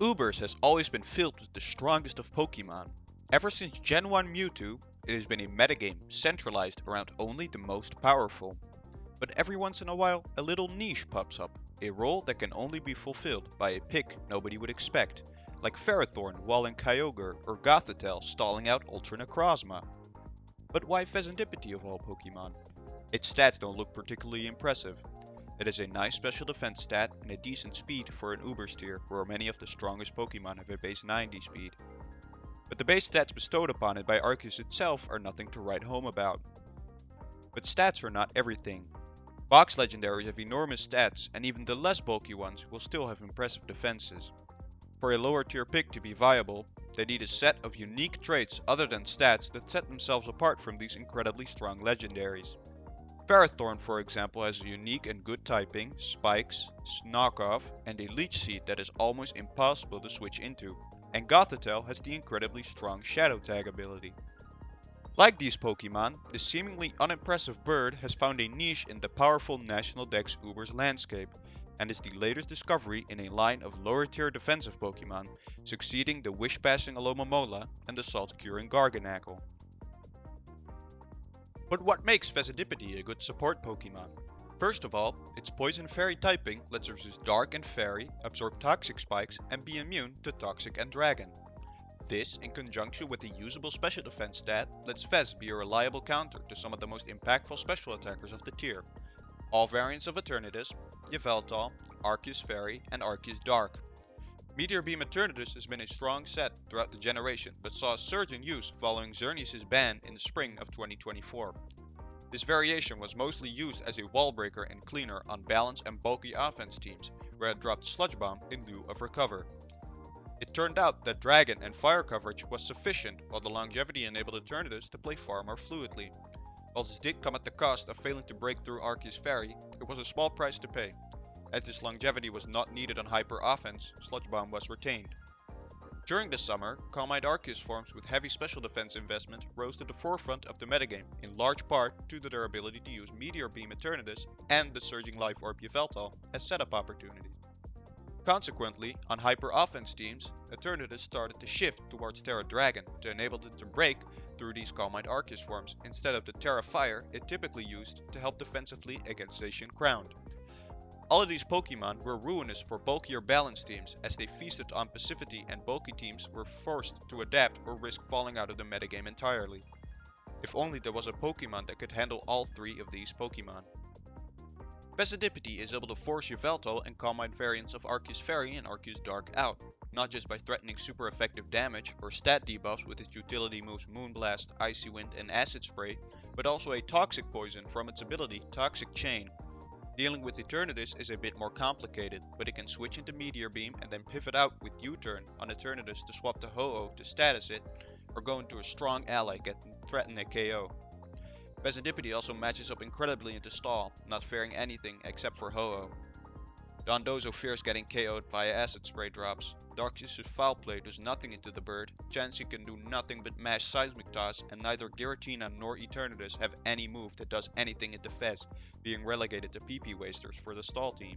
Ubers has always been filled with the strongest of Pokemon. Ever since Gen 1 Mewtwo, it has been a metagame centralized around only the most powerful. But every once in a while, a little niche pops up, a role that can only be fulfilled by a pick nobody would expect, like Ferrothorn walling Kyogre or Gothitelle stalling out Ultra Necrozma. But why Fezandipiti of all Pokemon? Its stats don't look particularly impressive. It is a nice special defense stat and a decent speed for an Ubers tier where many of the strongest Pokemon have a base 90 speed. But the base stats bestowed upon it by Arceus itself are nothing to write home about. But stats are not everything. Box legendaries have enormous stats, and even the less bulky ones will still have impressive defenses. For a lower tier pick to be viable, they need a set of unique traits other than stats that set themselves apart from these incredibly strong legendaries. Ferrothorn, for example, has a unique and good typing, spikes, knockoff, and a leech seed that is almost impossible to switch into, and Gothitelle has the incredibly strong Shadow Tag ability. Like these Pokemon, the seemingly unimpressive bird has found a niche in the powerful National Dex Ubers landscape, and is the latest discovery in a line of lower tier defensive Pokemon, succeeding the wish-passing Alomomola and the salt-curing Garganacl. But what makes Fezandipiti a good support Pokemon? First of all, its Poison Fairy typing lets it resist Dark and Fairy, absorb Toxic Spikes, and be immune to Toxic and Dragon. This, in conjunction with a usable special defense stat, lets Fez be a reliable counter to some of the most impactful special attackers of the tier. All variants of Eternatus, Yveltal, Arceus Fairy, and Arceus Dark. Meteor Beam Eternatus has been a strong set throughout the generation, but saw a surge in use following Xerneas' ban in the spring of 2024. This variation was mostly used as a wall breaker and cleaner on balance and bulky offense teams, where it dropped Sludge Bomb in lieu of Recover. It turned out that Dragon and Fire coverage was sufficient, while the longevity enabled Eternatus to play far more fluidly. While this did come at the cost of failing to break through Arceus Fairy, it was a small price to pay. As this longevity was not needed on Hyper Offense, Sludge Bomb was retained. During the summer, Calm-Eyed Arceus forms with heavy special defense investment rose to the forefront of the metagame, in large part due to their ability to use Meteor Beam Eternatus and the Surging Life Orb Yveltal as setup opportunities. Consequently, on Hyper Offense teams, Eternatus started to shift towards Terra Dragon to enable it to break through these Calm-Eyed Arceus forms instead of the Terra Fire it typically used to help defensively against Zacian Crowned. All of these Pokemon were ruinous for bulkier balanced teams, as they feasted on passivity and bulky teams were forced to adapt or risk falling out of the metagame entirely. If only there was a Pokemon that could handle all three of these Pokemon. Fezandipiti is able to force Yveltal and Calm-Eyed variants of Arceus Fairy and Arceus Dark out, not just by threatening super effective damage or stat debuffs with its utility moves Moonblast, Icy Wind, and Acid Spray, but also a toxic poison from its ability Toxic Chain. Dealing with Eternatus is a bit more complicated, but it can switch into Meteor Beam and then pivot out with U-turn on Eternatus to swap to Ho-Oh to status it, or go into a strong ally getting threaten a KO. Fezandipiti also matches up incredibly into stall, not fearing anything except for Ho-Oh. Dondozo fears getting KO'd via Acid Spray drops. Darkseid's Foul Play does nothing into the bird, Chansey can do nothing but mash Seismic Toss, and neither Giratina nor Eternatus have any move that does anything into Fez, being relegated to PP wasters for the stall team.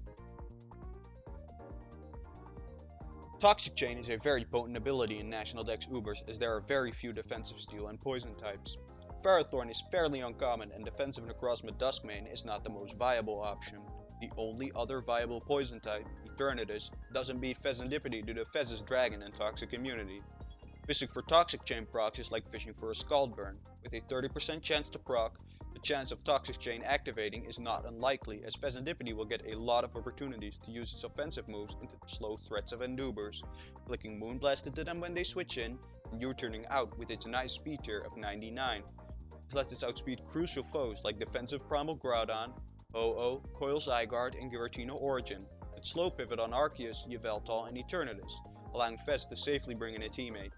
Toxic Chain is a very potent ability in National Dex Ubers, as there are very few defensive steel and poison types. Ferrothorn is fairly uncommon, and defensive Necrozma Duskmane is not the most viable option. The only other viable poison type, Eternatus, doesn't beat Fezandipiti due to Fez's Dragon and Toxic Immunity. Fishing for Toxic Chain procs is like fishing for a Scald Burn. With a 30% chance to proc, the chance of Toxic Chain activating is not unlikely, as Fezandipiti will get a lot of opportunities to use its offensive moves into the slow threats of Endubers, flicking Moonblast into them when they switch in, and U-turning out with its nice speed tier of 99. This lets it outspeed crucial foes like defensive Primal Groudon, Ho-Oh, Coil Zygarde, and Giratina Origin, and slow pivot on Arceus, Yveltal, and Eternatus, allowing Fez to safely bring in a teammate.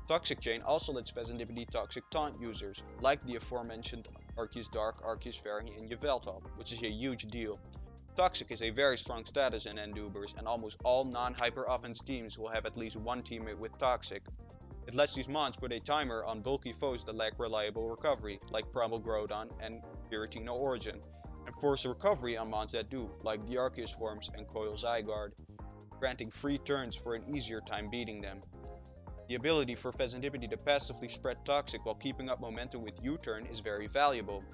Toxic Chain also lets Fezandipiti Toxic Taunt users, like the aforementioned Arceus Dark, Arceus Fairy, and Yveltal, which is a huge deal. Toxic is a very strong status in Endubers, and almost all non-hyper offense teams will have at least one teammate with Toxic. It lets these mons put a timer on bulky foes that lack reliable recovery, like Primal Groudon and Giratina Origin, and force recovery on mons that do, like the Arceus forms and Coil Zygarde. granting free turns for an easier time beating them. The ability for Fezandipiti to passively spread Toxic while keeping up momentum with U-turn is very valuable.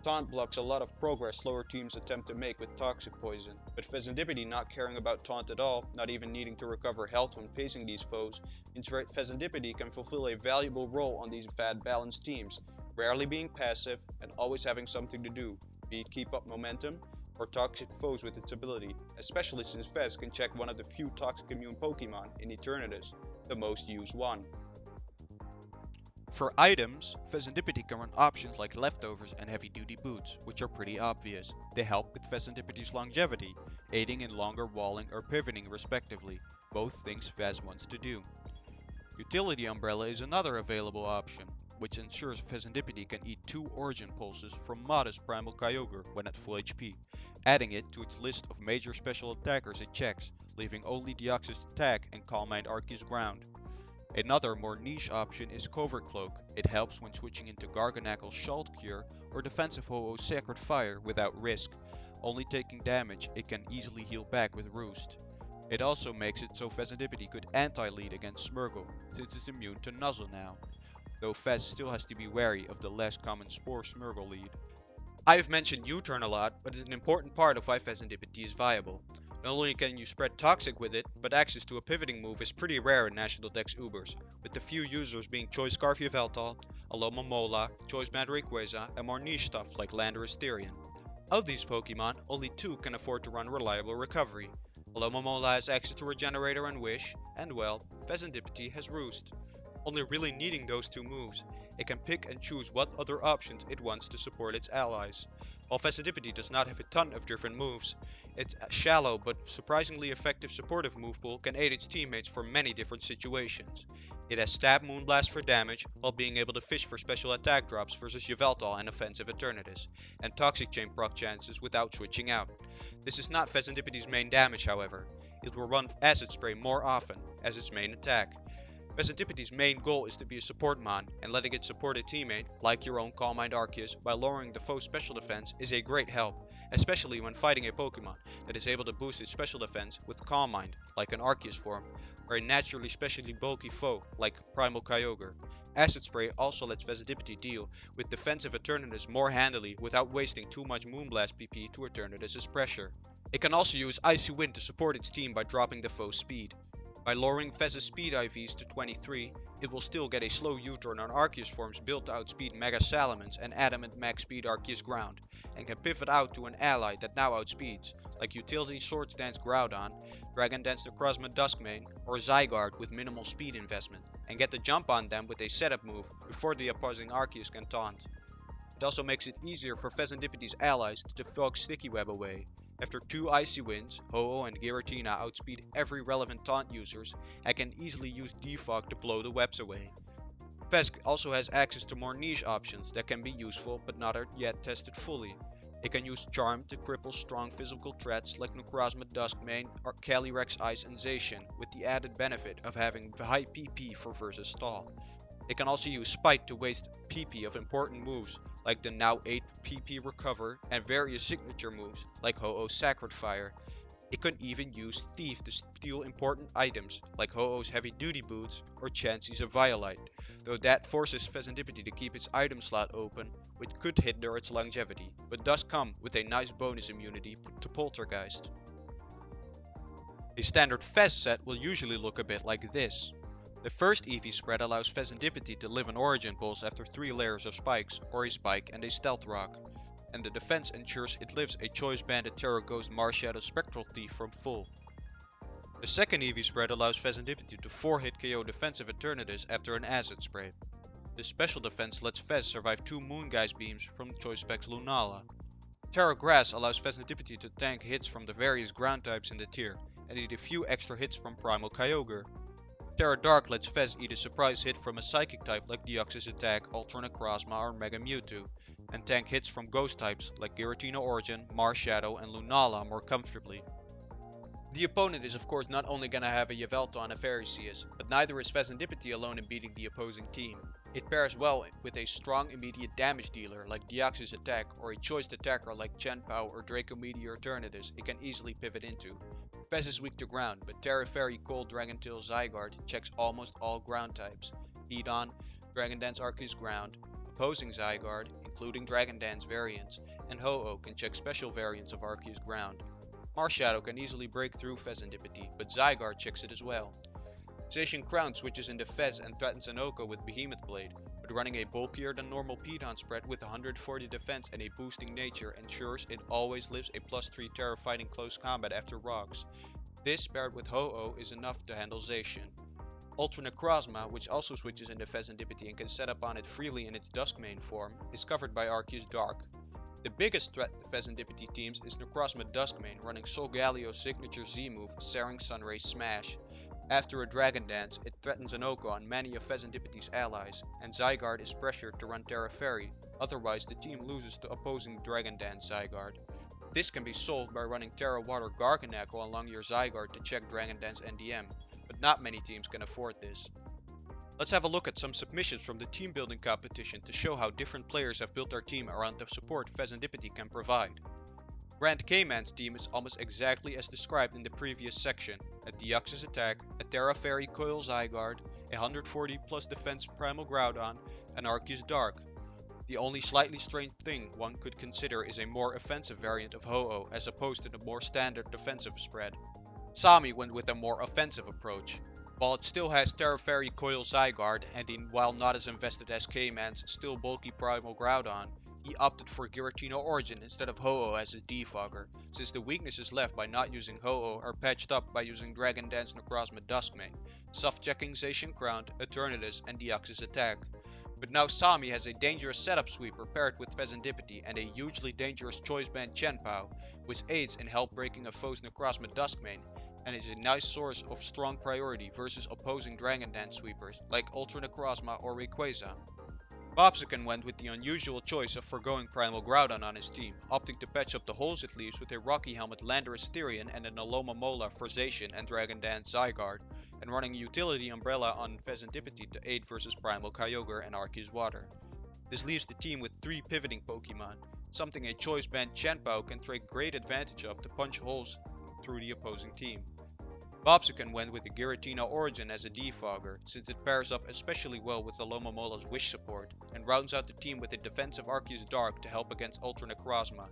Taunt blocks a lot of progress slower teams attempt to make with Toxic Poison, but Fezandipiti not caring about Taunt at all, not even needing to recover health when facing these foes, means Fezandipiti can fulfill a valuable role on these bad balanced teams, rarely being passive and always having something to do, be it keep up momentum or toxic foes with its ability, especially since Fez can check one of the few toxic immune Pokemon in Eternatus, the most used one. For items, Fezandipiti can run options like Leftovers and Heavy Duty Boots, which are pretty obvious. They help with Fezandipiti's longevity, aiding in longer walling or pivoting respectively, both things Fez wants to do. Utility Umbrella is another available option, which ensures Fezandipiti can eat 2 Origin Pulses from modest Primal Kyogre when at full HP, adding it to its list of major special attackers it checks, leaving only Deoxys Attack and Calm Mind Arceus ground. Another more niche option is Covert Cloak. It helps when switching into Garganacl's Shalt Cure or defensive Ho-Oh's Sacred Fire without risk. Only taking damage, it can easily heal back with Roost. It also makes it so Fezandipiti could anti-lead against Smeargle, since it's immune to Nuzzle now, though Fez still has to be wary of the less common Spore Smeargle lead. I've mentioned U-turn a lot, but it's an important part of why Fezandipiti is viable. Not only can you spread Toxic with it, but access to a pivoting move is pretty rare in National Dex Ubers, with the few users being Choice Scarf Yveltal, Alomomola, Choice Band Rayquaza, and more niche stuff like Landorus Therian. Of these Pokemon, only 2 can afford to run reliable recovery. Alomomola has access to Regenerator and Wish, and well, Fezandipiti has Roost. Only really needing those 2 moves, it can pick and choose what other options it wants to support its allies. While Fezandipiti does not have a ton of different moves, its shallow but surprisingly effective supportive move pool can aid its teammates for many different situations. It has Stab Moonblast for damage, while being able to fish for special attack drops versus Yveltal and offensive Eternatus, and Toxic Chain proc chances without switching out. This is not Fezandipiti's main damage however. It will run Acid Spray more often, as its main attack. Fezandipiti's main goal is to be a support mon, and letting it support a teammate, like your own Calm Mind Arceus, by lowering the foe's special defense is a great help, especially when fighting a Pokemon that is able to boost its special defense with Calm Mind, like an Arceus form, or a naturally specially bulky foe, like Primal Kyogre. Acid Spray also lets Fezandipiti deal with defensive Eternatus more handily without wasting too much Moonblast PP to Eternatus' pressure. It can also use Icy Wind to support its team by dropping the foe's speed. By lowering Fez's speed IVs to 23, it will still get a slow U-turn on Arceus forms built to outspeed Mega Salamence and Adamant Max Speed Arceus Ground, and can pivot out to an ally that now outspeeds, like Utility Swords Dance Groudon, Dragon Dance Necrozma Duskmane, or Zygarde with minimal speed investment, and get the jump on them with a setup move before the opposing Arceus can taunt. It also makes it easier for Fezandipiti's allies to defog Sticky Web away. After 2 Icy Winds, Ho-Oh and Giratina outspeed every relevant taunt users and can easily use Defog to blow the webs away. Fez also has access to more niche options that can be useful but not yet tested fully. It can use Charm to cripple strong physical threats like Necrozma Duskmane or Calyrex Ice and Zacian, with the added benefit of having high PP for versus stall. It can also use Spite to waste PP of important moves like the now 8 PP Recover and various signature moves like Ho-Oh's Sacred Fire. It can even use Thief to steal important items like Ho-Oh's Heavy Duty Boots or Chansey's Violite, though that forces Fezandipiti to keep its item slot open, which could hinder its longevity, but does come with a nice bonus immunity to Poltergeist. A standard Fez set will usually look a bit like this. The first EV spread allows Fezandipiti to live an Origin Pulse after 3 layers of spikes, or a spike and a Stealth Rock, and the defense ensures it lives a Choice Banded Terra Ghost Marshadow Spectral Thief from full. The second EV spread allows Fezandipiti to 4-hit KO defensive Eternatus after an Acid Spray. This special defense lets Fez survive 2 Moongeist beams from Choice Specs Lunala. Terra Grass allows Fezandipiti to tank hits from the various ground types in the tier, and eat a few extra hits from Primal Kyogre. Terra Dark lets Fez eat a surprise hit from a Psychic type like Deoxys Attack, Ultra Necrozma or Mega Mewtwo, and tank hits from Ghost types like Giratina Origin, Marshadow and Lunala more comfortably. The opponent is of course not only gonna have a Yveltal and a Ferocious, but neither is Fezandipiti alone in beating the opposing team. It pairs well with a strong immediate damage dealer like Deoxys Attack or a choiced attacker like Chenpao or Draco Meteor Eternatus it can easily pivot into. Fez is weak to ground, but Terra Fairy Cold Dragon Tail Zygarde checks almost all ground types. Heat-On, Dragon Dance Arceus Ground, opposing Zygarde, including Dragon Dance variants, and Ho-Oh can check special variants of Arceus Ground. Marshadow can easily break through Fezandipiti, but Zygarde checks it as well. Zacian Crown switches into Fez and threatens an Oko with Behemoth Blade, but running a bulkier than normal Piton spread with 140 defense and a boosting nature ensures it always lives a +3 Terra fighting close combat after rocks. This paired with Ho-Oh is enough to handle Zacian. Ultra Necrozma, which also switches into Fezandipiti and can set up on it freely in its Duskmane form, is covered by Arceus Dark. The biggest threat to Fezandipiti teams is Necrozma Duskmane running Solgalio's signature Z-move, Searing Sunray Smash. After a Dragon Dance, it threatens an Oko on many of Fezandipiti's allies, and Zygarde is pressured to run Terra Fairy, otherwise the team loses to opposing Dragon Dance Zygarde. This can be solved by running Terra Water Garganacl along your Zygarde to check Dragon Dance NDM, but not many teams can afford this. Let's have a look at some submissions from the team building competition to show how different players have built their team around the support Fezandipiti can provide. Grand K-Man's team is almost exactly as described in the previous section: a Deoxys Attack, a Terra Fairy Coil Zygarde, a 140 plus defense Primal Groudon, and Arceus Dark. The only slightly strange thing one could consider is a more offensive variant of Ho-Oh as opposed to the more standard defensive spread. Sami went with a more offensive approach. While it still has Terra Fairy Coil Zygarde and while not as invested as K-Man's still bulky Primal Groudon, he opted for Giratina Origin instead of Ho-Oh as his defogger, since the weaknesses left by not using Ho-Oh are patched up by using Dragon Dance Necrozma Duskmane, soft-checking Zacian Crown, Eternatus, and Deoxys Attack. But now Sami has a dangerous setup sweeper paired with Fezandipiti and a hugely dangerous choice band Chenpao, which aids in help breaking a foe's Necrozma Duskmane, and is a nice source of strong priority versus opposing Dragon Dance sweepers like Ultra Necrozma or Rayquaza. Bobsican went with the unusual choice of foregoing Primal Groudon on his team, opting to patch up the holes it leaves with a Rocky Helmet Landorus Therian and an Alomomola for Zacian and Dragon Dance Zygarde, and running a Utility Umbrella on Fezandipiti to aid versus Primal Kyogre and Arceus Water. This leaves the team with 3 pivoting Pokemon, something a choice band Chenpao can take great advantage of to punch holes through the opposing team. Bobsican went with the Giratina Origin as a defogger, since it pairs up especially well with Alomomola's Wish support, and rounds out the team with a defensive Arceus Dark to help against Ultra Necrozma.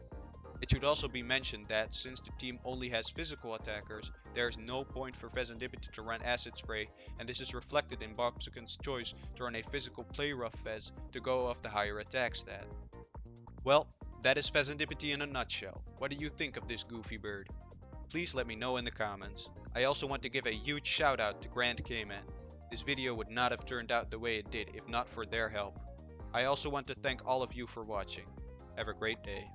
It should also be mentioned that, since the team only has physical attackers, there is no point for Fezandipiti to run Acid Spray, and this is reflected in Bobsican's choice to run a physical Play Rough Fez to go off the higher attack stat. Well, that is Fezandipiti in a nutshell. What do you think of this goofy bird? Please let me know in the comments. I also want to give a huge shout out to Grand K-Man. This video would not have turned out the way it did if not for their help. I also want to thank all of you for watching. Have a great day.